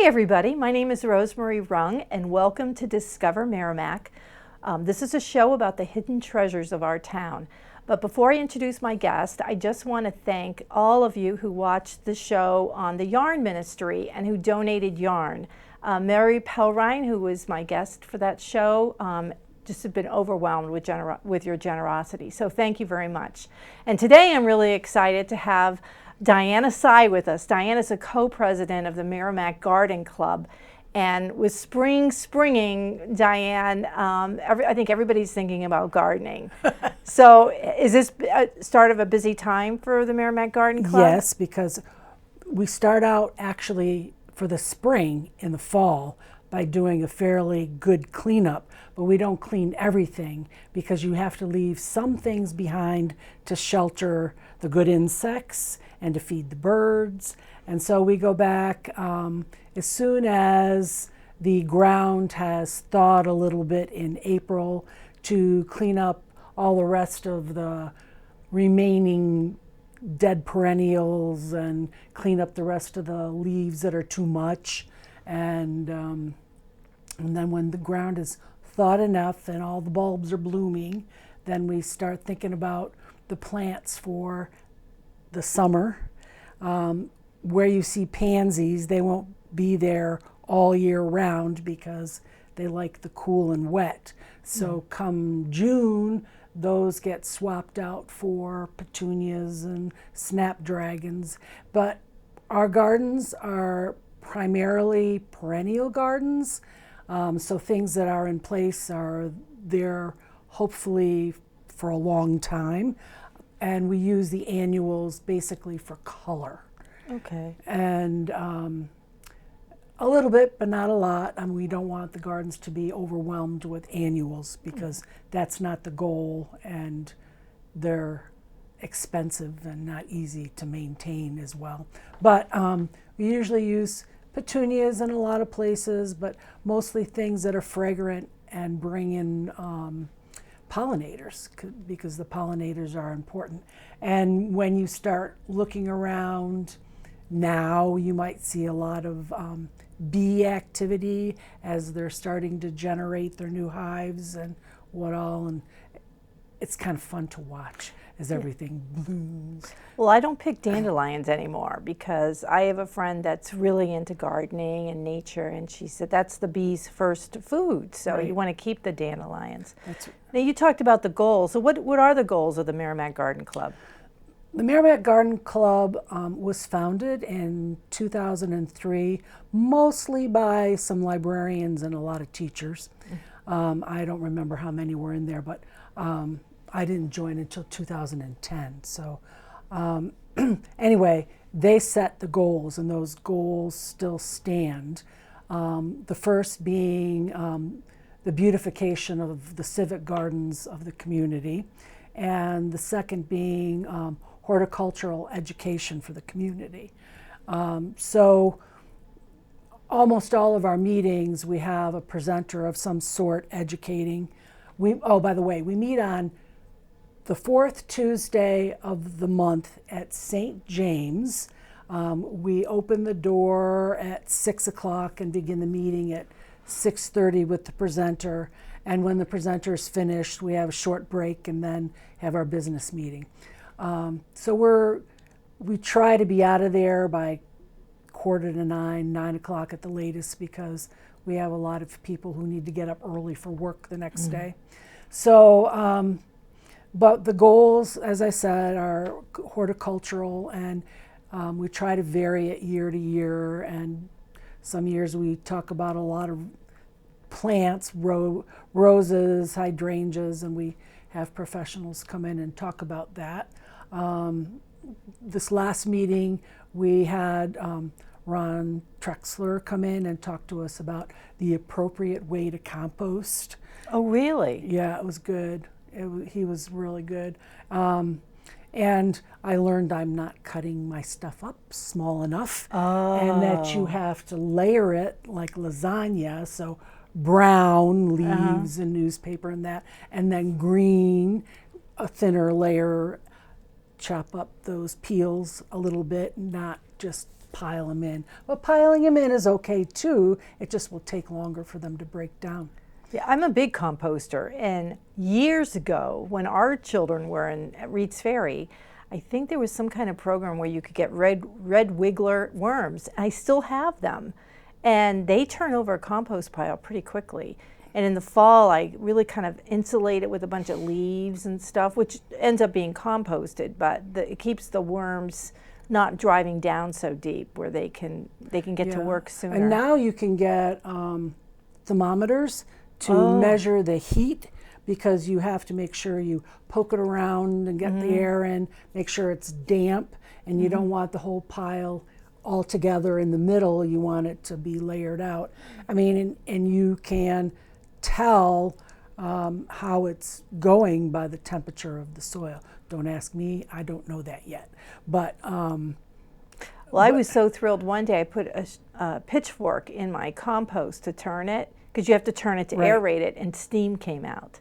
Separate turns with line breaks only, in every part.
Hi everybody, my name is Rosemary Rung and welcome to Discover Merrimack. This is a show about the hidden treasures of our town. But before I introduce my guest, I just want to thank all of you who watched the show on the Yarn Ministry and who donated yarn. Mary Pelrine, who was my guest for that show, just have been overwhelmed with your generosity. So thank you very much. And today I'm really excited to have Diane Asai with us. Diane is a co-president of the Merrimack Garden Club. And with springing, Diane, I think everybody's thinking about gardening. So is this a start of a busy time for the Merrimack Garden Club?
Yes, because we start out actually for the spring in the fall by doing a fairly good cleanup, but we don't clean everything because you have to leave some things behind to shelter the good insects and to feed the birds. And so we go back as soon as the ground has thawed a little bit in April to clean up all the rest of the remaining dead perennials and clean up the rest of the leaves that are too much. And then when the ground is thawed enough and all the bulbs are blooming, then we start thinking about the plants for the summer. Where you see pansies, they won't be there all year round because they like the cool and wet. So come June, those get swapped out for petunias and snapdragons. But our gardens are primarily perennial gardens. So things that are in place are there hopefully for a long time. And we use the annuals basically for color.
Okay.
And a little bit, but not a lot. I mean, we don't want the gardens to be overwhelmed with annuals because that's not the goal, and they're expensive and not easy to maintain as well. But we usually use petunias in a lot of places, but mostly things that are fragrant and bring in pollinators, because the pollinators are important. And when you start looking around now, you might see a lot of bee activity as they're starting to generate their new hives and what all, and it's kind of fun to watch as everything blooms.
Well, I don't pick dandelions anymore because I have a friend that's really into gardening and nature, and she said that's the bee's first food, so
Right.
you want to keep the dandelions.
That's
Now, you talked about the goals. So what are the goals of the Merrimack Garden Club?
The Merrimack Garden Club was founded in 2003, mostly by some librarians and a lot of teachers. I don't remember how many were in there, but I didn't join until 2010. So anyway, they set the goals, and those goals still stand. The first being the beautification of the civic gardens of the community, and the second being horticultural education for the community. So almost all of our meetings, we have a presenter of some sort educating. By the way, we meet on the fourth Tuesday of the month at St. James. We open the door at 6 o'clock and begin the meeting at 6:30 with the presenter. And when the presenter is finished, we have a short break and then have our business meeting. So we try to be out of there by 8:45, 9 o'clock at the latest, because we have a lot of people who need to get up early for work the next day. So, but the goals, as I said, are horticultural, and we try to vary it year to year. And some years we talk about a lot of plants, roses, hydrangeas, and we have professionals come in and talk about that. This last meeting, we had Ron Trexler come in and talk to us about the appropriate way to compost.
Oh, really?
Yeah, it was good. He was really good. And I learned I'm not cutting my stuff up small enough, and that you have to layer it like lasagna, so brown leaves and newspaper and that, and then green, a thinner layer, chop up those peels a little bit, not just pile them in. But piling them in is okay too. It just will take longer for them to break down.
Yeah, I'm a big composter, and years ago, when our children were at Reed's Ferry, I think there was some kind of program where you could get red wiggler worms. I still have them, and they turn over a compost pile pretty quickly. And in the fall, I really kind of insulate it with a bunch of leaves and stuff, which ends up being composted, but it keeps the worms not driving down so deep where they can get to work sooner.
And now you can get thermometers to measure the heat, because you have to make sure you poke it around and get the air in, make sure it's damp, and you don't want the whole pile all together in the middle. You want it to be layered out. I mean, and you can tell how it's going by the temperature of the soil. Don't ask me, I don't know that yet. But
well, I was so thrilled one day I put a pitchfork in my compost to turn it, because you have to turn it to aerate it, and steam came out.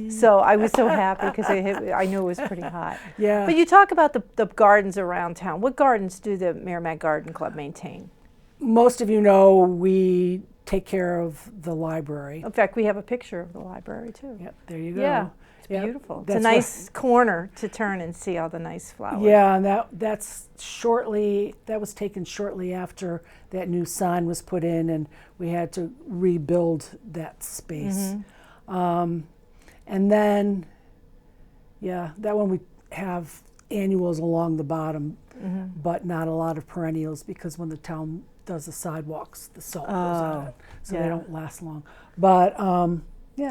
So I was so happy because I knew it was pretty hot.
Yeah.
But you talk about the gardens around town. What gardens do the Merrimack Garden Club maintain?
Most of you know we take care of the library.
In fact, we have a picture of the library too.
Yep, there you go.
Yeah, it's beautiful. It's a nice corner to turn and see all the nice flowers.
Yeah, and that was taken shortly after that new sign was put in, and we had to rebuild that space. And then, that one we have annuals along the bottom, but not a lot of perennials, because when the town does the sidewalks, the salt goes on it, so they don't last long. But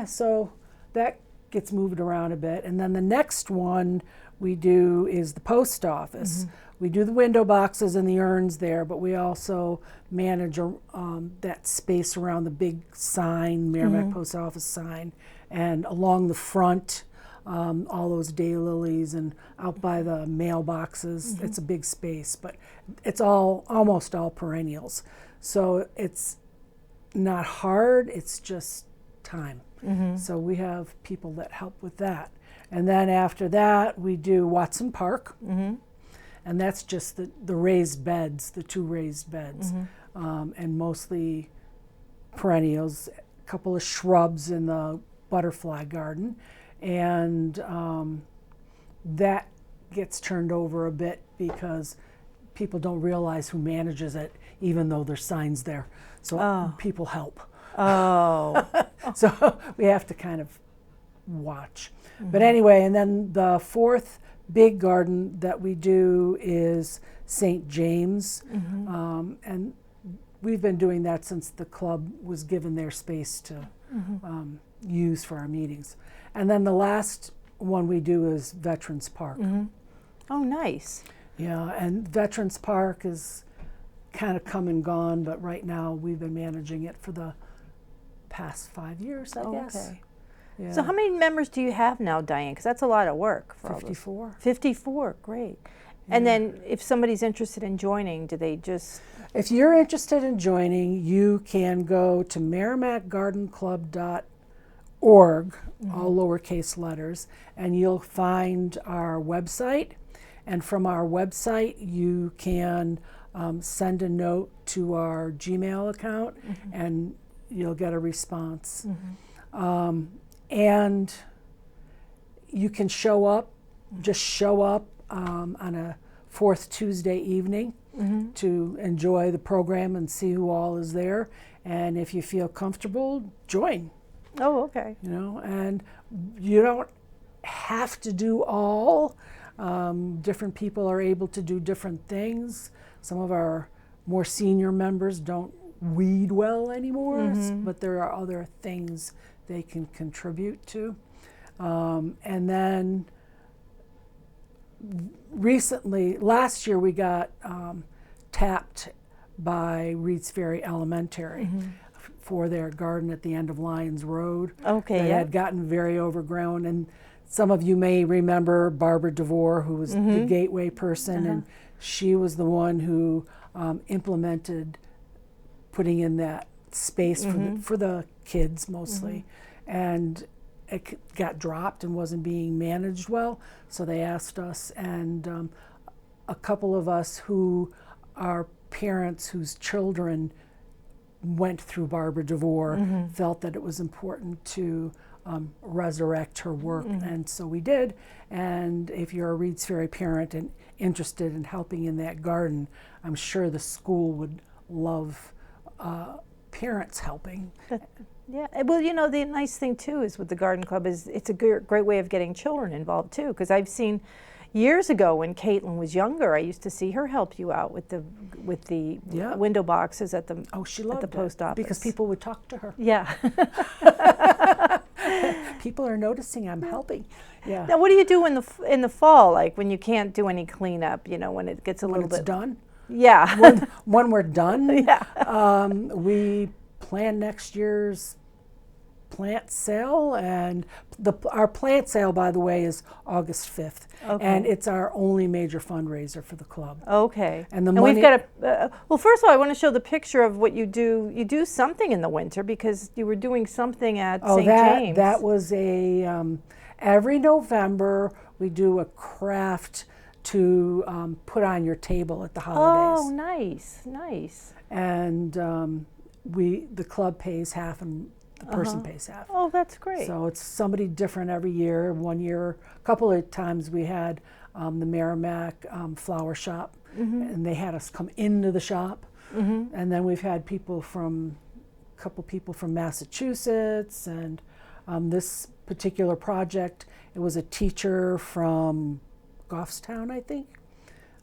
so that gets moved around a bit. And then the next one we do is the post office. We do the window boxes and the urns there, but we also manage that space around the big sign, Merrimack Post Office sign, and along the front, all those daylilies, and out by the mailboxes. It's a big space, but it's almost all perennials. So it's not hard, it's just time. So we have people that help with that. And then after that, we do Watson Park. And that's just the raised beds, the 2 raised beds, and mostly perennials, a couple of shrubs in the butterfly garden. And that gets turned over a bit because people don't realize who manages it, even though there's signs there. So people help. So we have to kind of watch. But anyway, and then the 4th big garden that we do is St. James. And we've been doing that since the club was given their space to use for our meetings. And then the last one we do is Veterans Park.
Oh, nice.
Yeah, and Veterans Park is kind of come and gone, but right now we've been managing it for the past 5 years, I guess.
Okay.
Yeah.
So how many members do you have now, Diane? Because that's a lot of work. For
54.
54, great. And then if somebody's interested in joining, do they just...
If you're interested in joining, you can go to merrimackgardenclub.org, all lowercase letters, and you'll find our website. And from our website, you can send a note to our Gmail account, and you'll get a response. And you can show up, just show up on a 4th Tuesday evening to enjoy the program and see who all is there. And if you feel comfortable, join.
Oh, okay.
You know, and you don't have to do all. Different people are able to do different things. Some of our more senior members don't weed well anymore, but there are other things they can contribute to. And then recently, last year, we got tapped by Reed's Ferry Elementary for their garden at the end of Lyons Road.
Okay,
They had gotten very overgrown, and some of you may remember Barbara DeVore, who was the gateway person, and she was the one who implemented putting in that space for the kids mostly. And it got dropped and wasn't being managed well, so they asked us, and a couple of us who are parents whose children went through Barbara DeVore felt that it was important to resurrect her work, and so we did. And if you're a Reed's Ferry parent and interested in helping in that garden, I'm sure the school would love parents helping.
Yeah, well, you know, the nice thing too is with the garden club is it's a great way of getting children involved too, because I've seen years ago when Caitlin was younger, I used to see her help you out with the window boxes at the
She loved
at the post office
because people would talk to her.
Yeah.
People are noticing I'm helping. Yeah.
Now, what do you do in the fall, like when you can't do any cleanup? You know, when it gets a
When
little
it's
bit
done.
Yeah.
When we're done,
Yeah.
we plan next year's plant sale, and our plant sale, by the way, is August 5th, and it's our only major fundraiser for the club.
Okay.
And
we've got well, first of all, I want to show the picture of what you do. You do something in the winter because you were doing something at St. James.
That was every November we do a craft to put on your table at the holidays.
Oh, nice, nice.
And the club pays half and the person pays half.
Oh, that's great.
So it's somebody different every year. One year, a couple of times we had the Merrimack flower shop, and they had us come into the shop. And then we've had a couple people from Massachusetts, and this particular project, it was a teacher from Goffstown, I think,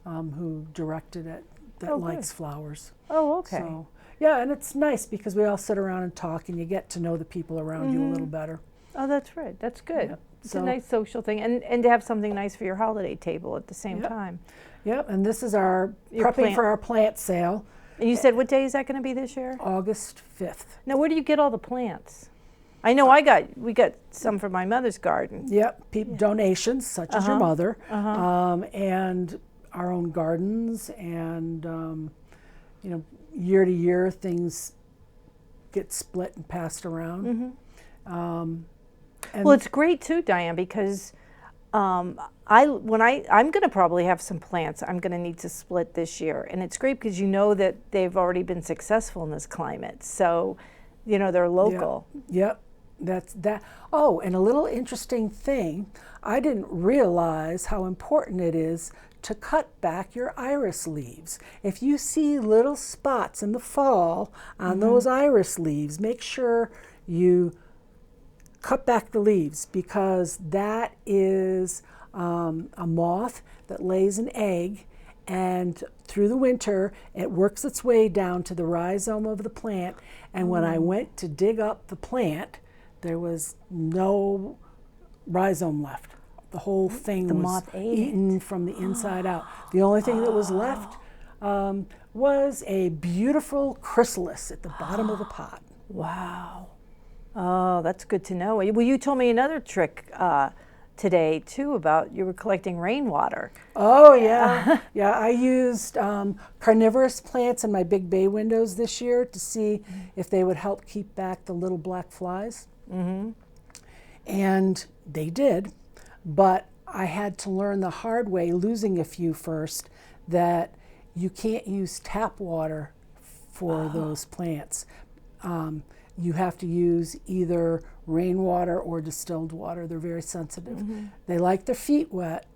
who directed it, that likes flowers.
Oh, okay.
So, yeah, and it's nice because we all sit around and talk, and you get to know the people around you a little better.
Oh, that's right. That's good.
Yeah.
It's a nice social thing, and to have something nice for your holiday table at the same time.
Yep, and this is our
Your
prepping for our plant sale.
And you said, what day is that going to be this year?
August 5th.
Now, where do you get all the plants? I know we got some from my mother's garden.
Yep, donations such as your mother, and our own gardens, and you know, year to year things get split and passed around.
Well, it's great too, Diane, because I'm going to probably have some plants I'm going to need to split this year, and it's great because you know that they've already been successful in this climate, so you know they're local.
Yep. That's that. Oh, and a little interesting thing, I didn't realize how important it is to cut back your iris leaves. If you see little spots in the fall on those iris leaves, make sure you cut back the leaves, because that is a moth that lays an egg, and through the winter it works its way down to the rhizome of the plant, and when I went to dig up the plant, there was no rhizome left. The whole thing was eaten from the inside out. The only thing that was left was a beautiful chrysalis at the bottom of the pot.
Wow. Oh, that's good to know. Well, you told me another trick today too about you were collecting rainwater.
Oh yeah, yeah. I used carnivorous plants in my big bay windows this year to see if they would help keep back the little black flies. And they did, but I had to learn the hard way, losing a few first, that you can't use tap water for those plants. You have to use either rainwater or distilled water. They're very sensitive. They like their feet wet,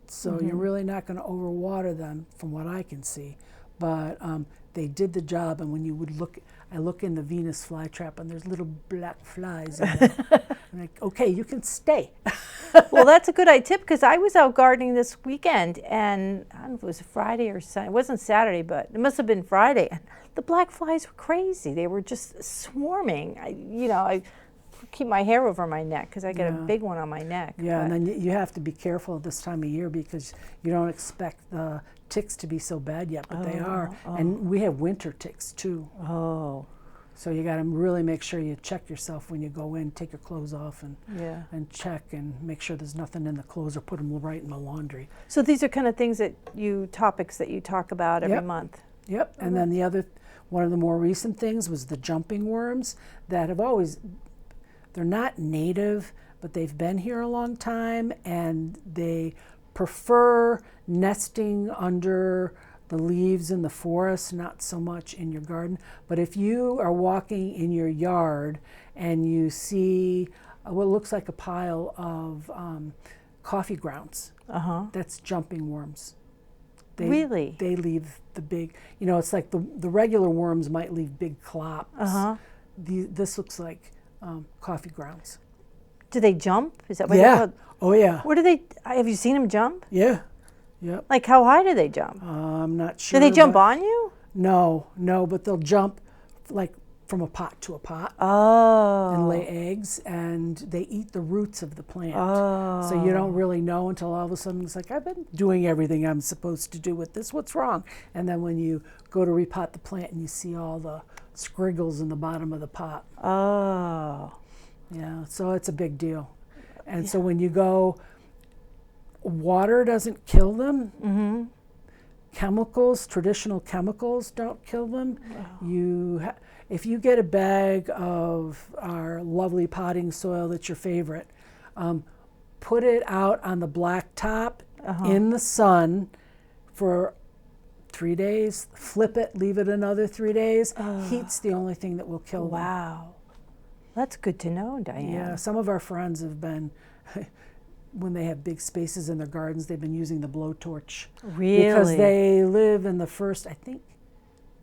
so you're really not going to overwater them from what I can see. But they did the job, and when you would look, I look in the Venus flytrap, and there's little black flies in there. I'm like, okay, you can stay.
Well, that's a good tip, because I was out gardening this weekend, and I don't know if it was Friday or Sunday. It wasn't Saturday, but it must have been Friday. And the black flies were crazy. They were just swarming. I keep my hair over my neck because I get a big one on my neck.
Yeah, and then you have to be careful this time of year because you don't expect the ticks to be so bad yet, but they are. And we have winter ticks too.
Oh.
So you got to really make sure you check yourself when you go in, take your clothes off and check and make sure there's nothing in the clothes, or put them right in the laundry.
So these are kind of topics that you talk about every month.
Yep, and then one of the more recent things was the jumping worms that have always, they're not native, but they've been here a long time, and they prefer nesting under the leaves in the forest, not so much in your garden. But if you are walking in your yard and you see what looks like a pile of coffee grounds, that's jumping worms.
Really?
They leave the big, it's like the regular worms might leave big clops. This looks like coffee grounds.
Do they jump? Is that what they're called?
Oh, yeah.
Where do they, have you seen them jump?
Yeah. Yep.
Like how high do they jump?
I'm not sure.
Do they jump on you?
No, but they'll jump like from a pot to a pot and lay eggs, and they eat the roots of the plant. So you don't really know until all of a sudden it's like, I've been doing everything I'm supposed to do with this. What's wrong? And then when you go to repot the plant and you see all the squiggles in the bottom of the pot. Yeah, so it's a big deal. And so when you go, water doesn't kill them. Chemicals, traditional chemicals don't kill them. If you get a bag of our lovely potting soil that's your favorite, put it out on the blacktop in the sun for 3 days, flip it, leave it another 3 days. Heat's the only thing that will kill them.
Wow. That's good to know, Diane.
Yeah, some of our friends have been, when they have big spaces in their gardens, they've been using the blowtorch.
Really?
Because they live in the first, I think,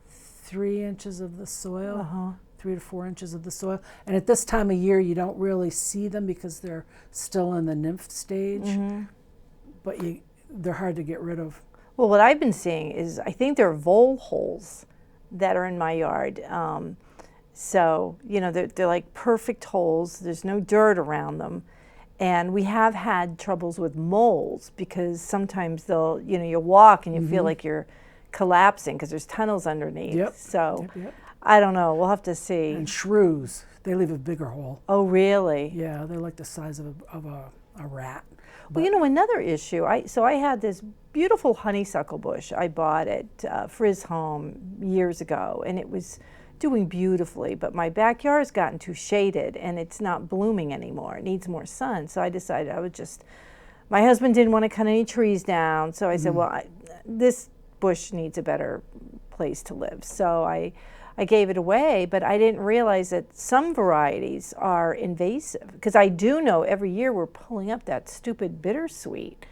3 inches of the soil, 3 to 4 inches of the soil. And at this time of year, you don't really see them because they're still in the nymph stage. But they're hard to get rid of.
Well, what I've been seeing is, I think there are vole holes that are in my yard. So, they're like perfect holes. There's no dirt around them. And we have had troubles with moles because sometimes they'll, you walk and you feel like you're collapsing because there's tunnels underneath. So, I don't know. We'll have to see.
And shrews, they leave a bigger hole.
Oh, really?
Yeah, they're like the size of a rat.
Well, another issue. I had this beautiful honeysuckle bush. I bought it for his home years ago, and it was doing beautifully, but my backyard has gotten too shaded and it's not blooming anymore. It needs more sun. So I decided I would my husband didn't want to cut any trees down. So I said, well, this bush needs a better place to live. So I gave it away, but I didn't realize that some varieties are invasive, because I do know every year we're pulling up that stupid bittersweet.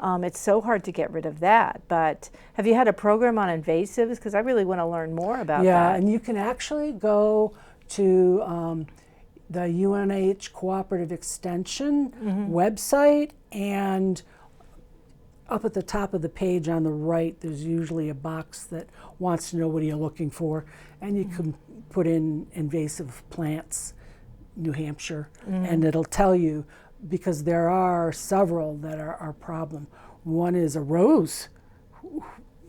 It's so hard to get rid of that. But have you had a program on invasives? Because I really want to learn more about that.
Yeah, and you can actually go to the UNH Cooperative Extension website, and up at the top of the page on the right, there's usually a box that wants to know what are you looking for, and you can put in invasive plants, New Hampshire, and it'll tell you, because there are several that are our problem. One is a rose.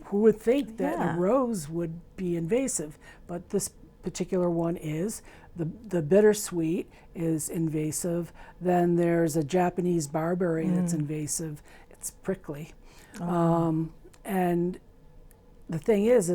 Who would think that a rose would be invasive? But this particular one is. The bittersweet is invasive. Then there's a Japanese barberry that's invasive. It's prickly. And the thing is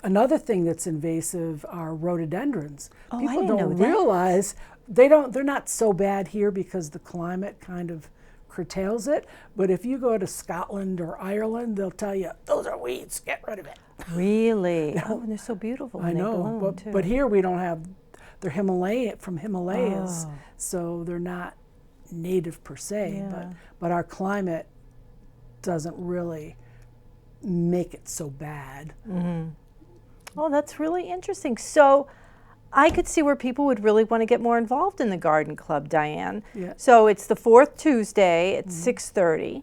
another thing that's invasive are rhododendrons. People
I didn't
don't
know that.
realize they're not so bad here because the climate kind of curtails it. But if you go to Scotland or Ireland, they'll tell you, those are weeds, get rid of it.
Really? Oh, and they're so beautiful when
I know,
they bloom, too.
but here we don't have, they're from Himalayas, so they're not native per se, but our climate doesn't really make it so bad.
Oh, that's really interesting. So I could see where people would really want to get more involved in the garden club, Diane.
Yeah.
So it's the fourth Tuesday at 6:30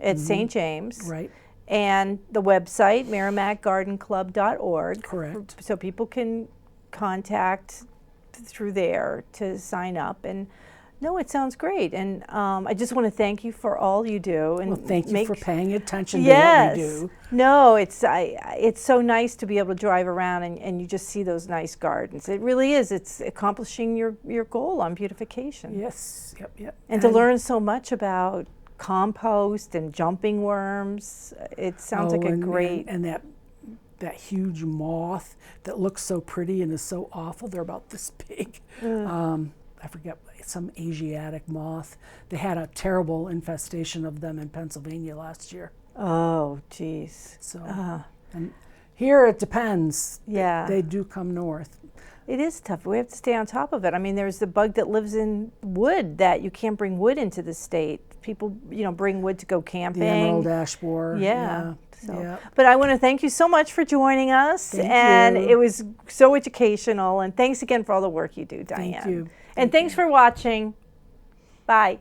at St. James.
Right.
And the website, merrimackgardenclub.org.
Correct.
So people can contact through there to sign up. And no, it sounds great. And I just want to thank you for all you do. And
Well, thank you for paying attention to what we do.
No, it's so nice to be able to drive around and you just see those nice gardens. It really is. It's accomplishing your goal on beautification.
Yes. Yep.
And to learn so much about compost and jumping worms. It sounds like a great...
And that huge moth that looks so pretty and is so awful. They're about this big. I forget, some Asiatic moth. They had a terrible infestation of them in Pennsylvania last year.
Oh, geez.
So, and here it depends.
Yeah.
They do come north.
It is tough. We have to stay on top of it. I mean, there's the bug that lives in wood that you can't bring wood into the state. People, bring wood to go camping.
The emerald ash borer.
Yeah. So,
yeah.
But I want to thank you so much for joining us.
Thank you.
It was so educational. And thanks again for all the work you do, Diane.
Thank you.
And thanks for watching. Bye.